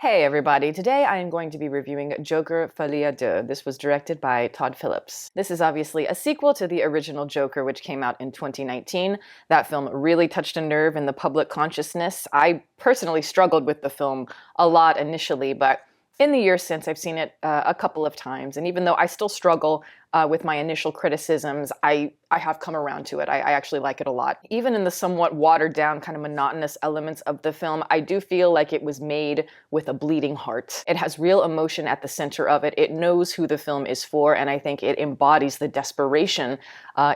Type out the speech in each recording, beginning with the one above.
Hey everybody, today I am going to be reviewing Joker FOLIE 2. This was directed by Todd Phillips. This is obviously a sequel to the original Joker, which came out in 2019. That film really touched a nerve in the public consciousness. I personally struggled with the film a lot initially, but in the years since, I've seen it a couple of times, and even though I still struggle with my initial criticisms, I have come around to it. I actually like it a lot. Even in the somewhat watered down, kind of monotonous elements of the film, I do feel like it was made with a bleeding heart. It has real emotion at the center of it. It knows who the film is for, and I think it embodies the desperation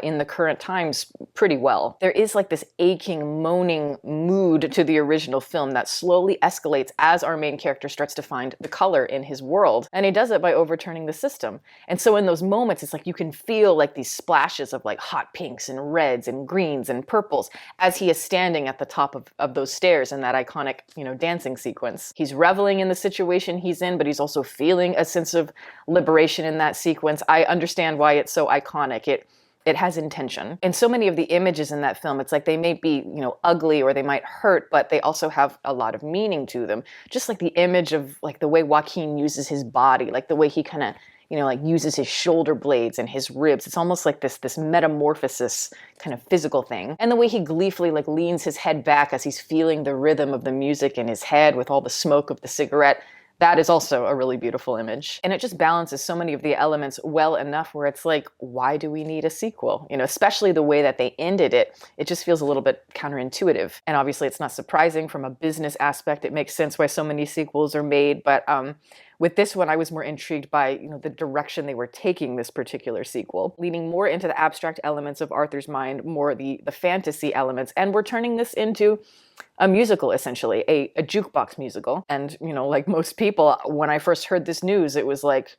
in the current times pretty well. There is like this aching, moaning mood to the original film that slowly escalates as our main character starts to find the color in his world. And he does it by overturning the system. And so in those moments, it's like you can feel like these splashes of like hot pinks and reds and greens and purples as he is standing at the top of those stairs in that iconic, dancing sequence. He's reveling in the situation he's in, but he's also feeling a sense of liberation in that sequence. I understand why it's so iconic. It has intention. And so many of the images in that film, it's like they may be, ugly or they might hurt, but they also have a lot of meaning to them. Just like the image of like the way Joaquin uses his body, like the way he kind of uses his shoulder blades and his ribs. It's almost like this metamorphosis kind of physical thing. And the way he gleefully like leans his head back as he's feeling the rhythm of the music in his head with all the smoke of the cigarette. That is also a really beautiful image. And it just balances so many of the elements well enough where it's like, why do we need a sequel? Especially the way that they ended it, it just feels a little bit counterintuitive. And obviously it's not surprising from a business aspect. It makes sense why so many sequels are made, but with this one, I was more intrigued by, the direction they were taking this particular sequel, leaning more into the abstract elements of Arthur's mind, more the fantasy elements, and we're turning this into a musical, essentially, a jukebox musical. And, like most people, when I first heard this news, it was like,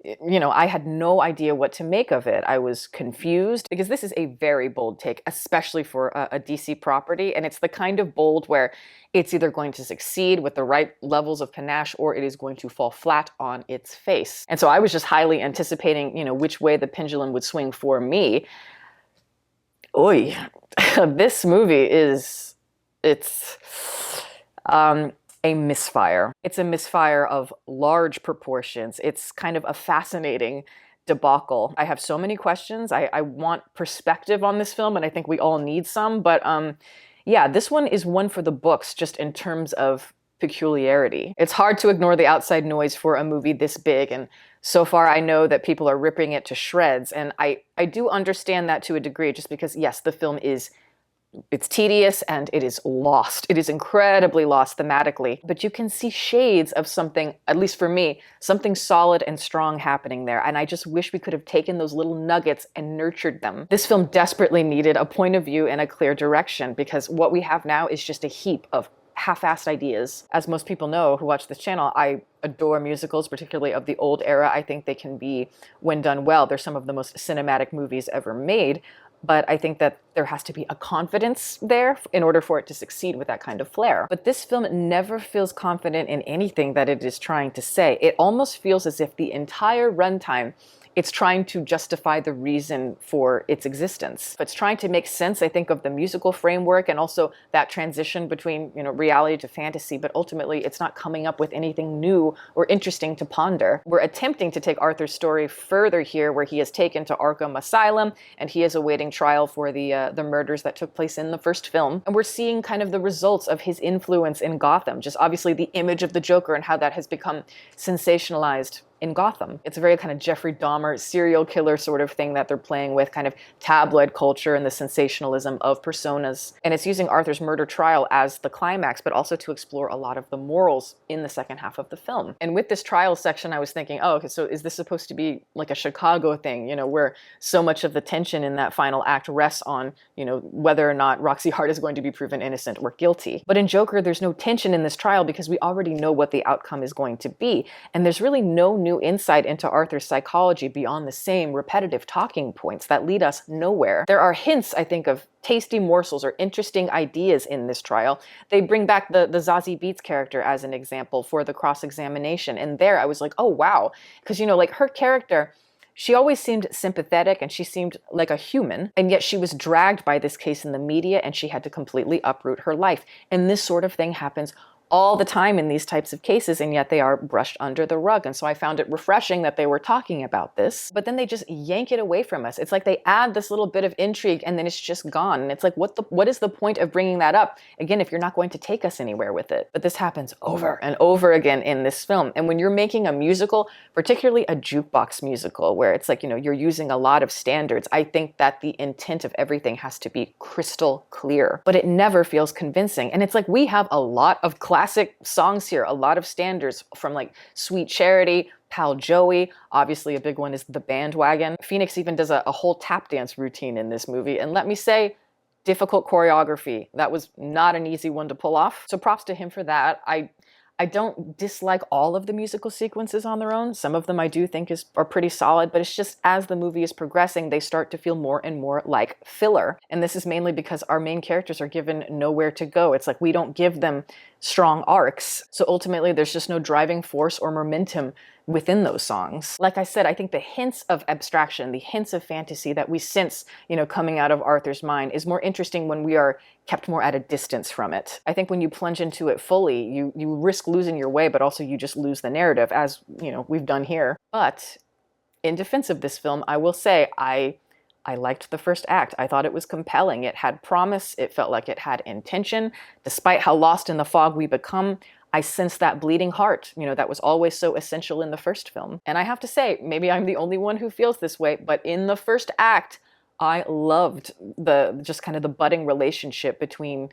I had no idea what to make of it. I was confused because this is a very bold take, especially for a DC property. And it's the kind of bold where it's either going to succeed with the right levels of panache or it is going to fall flat on its face. And so I was just highly anticipating, which way the pendulum would swing for me. Oy, this movie it's a misfire. It's a misfire of large proportions. It's kind of a fascinating debacle. I have so many questions. I want perspective on this film, and I think we all need some, but yeah, this one is one for the books just in terms of peculiarity. It's hard to ignore the outside noise for a movie this big, and so far I know that people are ripping it to shreds, and I do understand that to a degree just because, yes, the film it's tedious and it is lost. It is incredibly lost thematically, but you can see shades of something, at least for me, something solid and strong happening there. And I just wish we could have taken those little nuggets and nurtured them. This film desperately needed a point of view and a clear direction because what we have now is just a heap of half-assed ideas. As most people know who watch this channel, I adore musicals, particularly of the old era. I think they can be, when done well, they're some of the most cinematic movies ever made. But I think that there has to be a confidence there in order for it to succeed with that kind of flair. But this film never feels confident in anything that it is trying to say. It almost feels as if the entire runtime it's trying to justify the reason for its existence. It's trying to make sense, I think, of the musical framework and also that transition between, reality to fantasy, but ultimately it's not coming up with anything new or interesting to ponder. We're attempting to take Arthur's story further here, where he is taken to Arkham Asylum and he is awaiting trial for the murders that took place in the first film. And we're seeing kind of the results of his influence in Gotham, just obviously the image of the Joker and how that has become sensationalized in Gotham. It's a very kind of Jeffrey Dahmer serial killer sort of thing that they're playing with, kind of tabloid culture and the sensationalism of personas. And it's using Arthur's murder trial as the climax, but also to explore a lot of the morals in the second half of the film. And with this trial section, I was thinking, oh, okay, so is this supposed to be like a Chicago thing, where so much of the tension in that final act rests on, whether or not Roxy Hart is going to be proven innocent or guilty. But in Joker, there's no tension in this trial because we already know what the outcome is going to be. And there's really no new insight into Arthur's psychology beyond the same repetitive talking points that lead us nowhere. There are hints, I think, of tasty morsels or interesting ideas in this trial. They bring back the Zazie Beetz character as an example for the cross-examination. And there I was like, oh, wow. Because, like her character, she always seemed sympathetic and she seemed like a human, and yet she was dragged by this case in the media and she had to completely uproot her life. And this sort of thing happens all the time in these types of cases, and yet they are brushed under the rug. And so I found it refreshing that they were talking about this, but then they just yank it away from us. It's like they add this little bit of intrigue and then it's just gone. And it's like, what is the point of bringing that up? Again, if you're not going to take us anywhere with it. But this happens over and over again in this film. And when you're making a musical, particularly a jukebox musical, where it's like, you're using a lot of standards, I think that the intent of everything has to be crystal clear, but it never feels convincing. And it's like, we have a lot of classic songs here, a lot of standards from like Sweet Charity, Pal Joey. Obviously a big one is The Bandwagon. Phoenix even does a whole tap dance routine in this movie. And let me say, difficult choreography. That was not an easy one to pull off. So props to him for that. I don't dislike all of the musical sequences on their own. Some of them I do think are pretty solid, but it's just as the movie is progressing, they start to feel more and more like filler. And this is mainly because our main characters are given nowhere to go. It's like we don't give them strong arcs. So ultimately, there's just no driving force or momentum within those songs. Like I said, I think the hints of abstraction, the hints of fantasy that we sense, coming out of Arthur's mind is more interesting when we are kept more at a distance from it. I think when you plunge into it fully, you risk losing your way, but also you just lose the narrative, as, we've done here. But in defense of this film, I will say I liked the first act. I thought it was compelling. It had promise. It felt like it had intention. Despite how lost in the fog we become, I sensed that bleeding heart, that was always so essential in the first film. And I have to say, maybe I'm the only one who feels this way, but in the first act, I loved the budding relationship between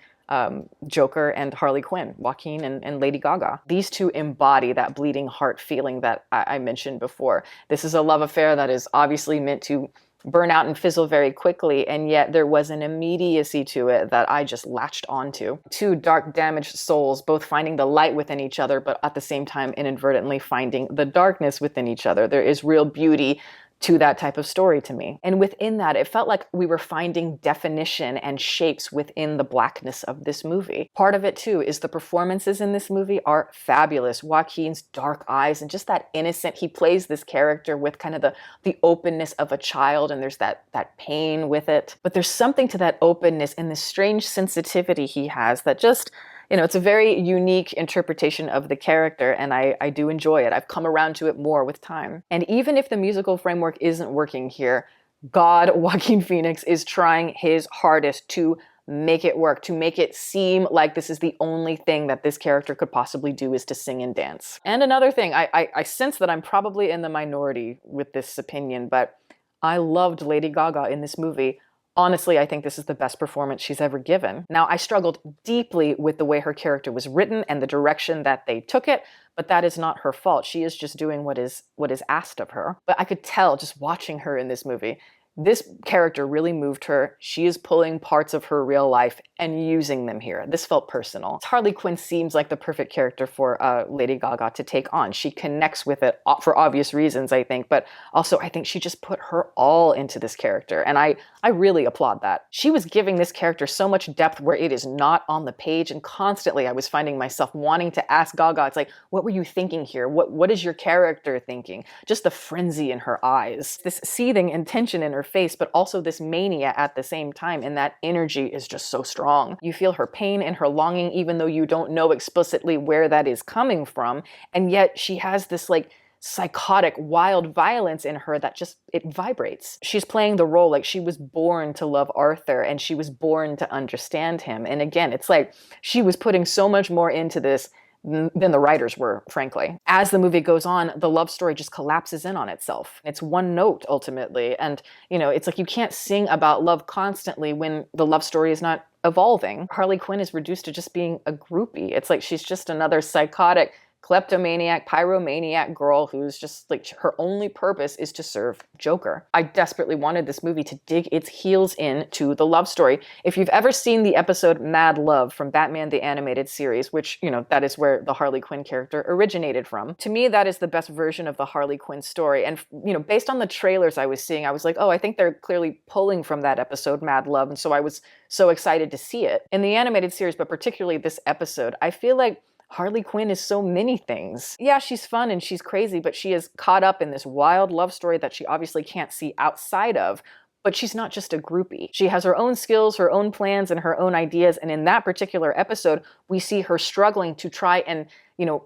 Joker and Harley Quinn, Joaquin and Lady Gaga. These two embody that bleeding heart feeling that I mentioned before. This is a love affair that is obviously meant to burn out and fizzle very quickly, and yet there was an immediacy to it that I just latched onto. Two dark, damaged souls, both finding the light within each other, but at the same time inadvertently finding the darkness within each other. There is real beauty to that type of story to me. And within that, it felt like we were finding definition and shapes within the blackness of this movie. Part of it too is the performances in this movie are fabulous. Joaquin's dark eyes and just that innocent, he plays this character with kind of the openness of a child, and there's that pain with it. But there's something to that openness and this strange sensitivity he has that just, it's a very unique interpretation of the character, and I do enjoy it. I've come around to it more with time. And even if the musical framework isn't working here, God, Joaquin Phoenix is trying his hardest to make it work, to make it seem like this is the only thing that this character could possibly do is to sing and dance. And another thing, I sense that I'm probably in the minority with this opinion, but I loved Lady Gaga in this movie. Honestly, I think this is the best performance she's ever given. Now, I struggled deeply with the way her character was written and the direction that they took it, but that is not her fault. She is just doing what is asked of her. But I could tell just watching her in this movie, this character really moved her. She is pulling parts of her real life and using them here. This felt personal. Harley Quinn seems like the perfect character for Lady Gaga to take on. She connects with it for obvious reasons, I think, but also I think she just put her all into this character, and I really applaud that. She was giving this character so much depth where it is not on the page, and constantly I was finding myself wanting to ask Gaga, it's like, what were you thinking here? What is your character thinking? Just the frenzy in her eyes, this seething intention in her face, but also this mania at the same time, and that energy is just so strong. You feel her pain and her longing, even though you don't know explicitly where that is coming from, and yet she has this like psychotic, wild violence in her that just, it vibrates. She's playing the role like she was born to love Arthur and she was born to understand him. And again, it's like she was putting so much more into this than the writers were, frankly. As the movie goes on, the love story just collapses in on itself. It's one note, ultimately. And, it's like you can't sing about love constantly when the love story is not evolving. Harley Quinn is reduced to just being a groupie. It's like she's just another psychotic, kleptomaniac, pyromaniac girl who's just like, her only purpose is to serve Joker. I desperately wanted this movie to dig its heels into the love story. If you've ever seen the episode Mad Love from Batman the Animated Series, which, that is where the Harley Quinn character originated from, to me, that is the best version of the Harley Quinn story. And, based on the trailers I was seeing, I was like, oh, I think they're clearly pulling from that episode Mad Love. And so I was so excited to see it. In the animated series, but particularly this episode, I feel like Harley Quinn is so many things. Yeah, she's fun and she's crazy, but she is caught up in this wild love story that she obviously can't see outside of. but she's not just a groupie. She has her own skills, her own plans, and her own ideas. And in that particular episode, we see her struggling to try and,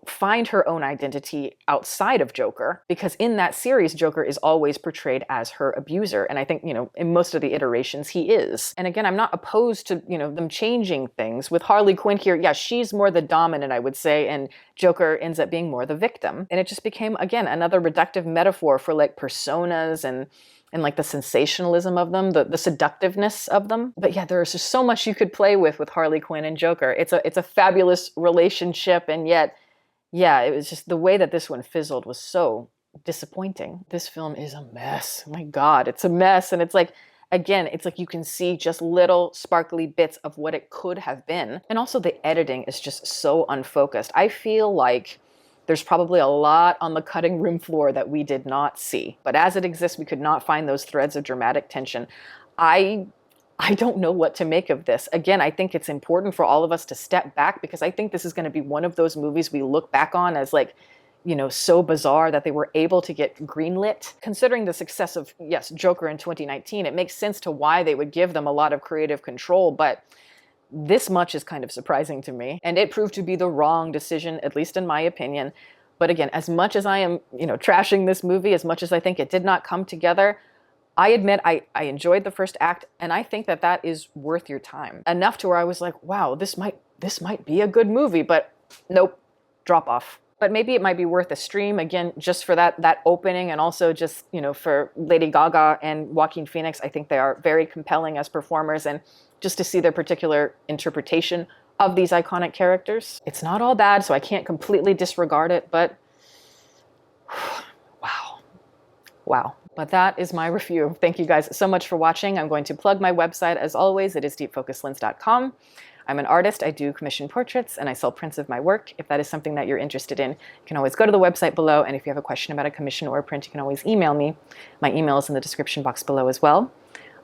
find her own identity outside of Joker. Because in that series, Joker is always portrayed as her abuser. And I think, in most of the iterations, he is. And again, I'm not opposed to, them changing things. With Harley Quinn here, yeah, she's more the dominant, I would say, and Joker ends up being more the victim. And it just became, again, another reductive metaphor for like personas and like the sensationalism of them, the seductiveness of them. But yeah, there's just so much you could play with Harley Quinn and Joker. It's a fabulous relationship, and yet, yeah, it was just the way that this one fizzled was so disappointing. This film is a mess. Oh my God, it's a mess. And it's like, again, it's like you can see just little sparkly bits of what it could have been. And also the editing is just so unfocused. I feel like there's probably a lot on the cutting room floor that we did not see. But as it exists, we could not find those threads of dramatic tension. I don't know what to make of this. Again, I think it's important for all of us to step back, because I think this is going to be one of those movies we look back on as like, so bizarre that they were able to get greenlit. Considering the success of, yes, Joker in 2019, it makes sense to why they would give them a lot of creative control, but this much is kind of surprising to me. And it proved to be the wrong decision, at least in my opinion. But again, as much as I am, trashing this movie, as much as I think it did not come together, I admit I enjoyed the first act, and I think that is worth your time. Enough to where I was like, wow, this might be a good movie, but nope, drop off. But maybe it might be worth a stream, again, just for that opening, and also just, for Lady Gaga and Joaquin Phoenix. I think they are very compelling as performers, and just to see their particular interpretation of these iconic characters. It's not all bad, so I can't completely disregard it, but wow. But that is my review. Thank you guys so much for watching. I'm going to plug my website as always. It is deepfocuslens.com. I'm an artist. I do commission portraits and I sell prints of my work. If that is something that you're interested in, you can always go to the website below. And if you have a question about a commission or a print, you can always email me. My email is in the description box below as well.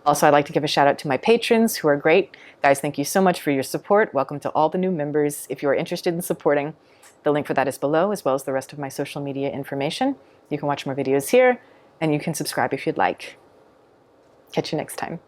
Also, I'd like to give a shout out to my patrons who are great. Guys, thank you so much for your support. Welcome to all the new members. If you are interested in supporting, the link for that is below, as well as the rest of my social media information. You can watch more videos here, and you can subscribe if you'd like. Catch you next time.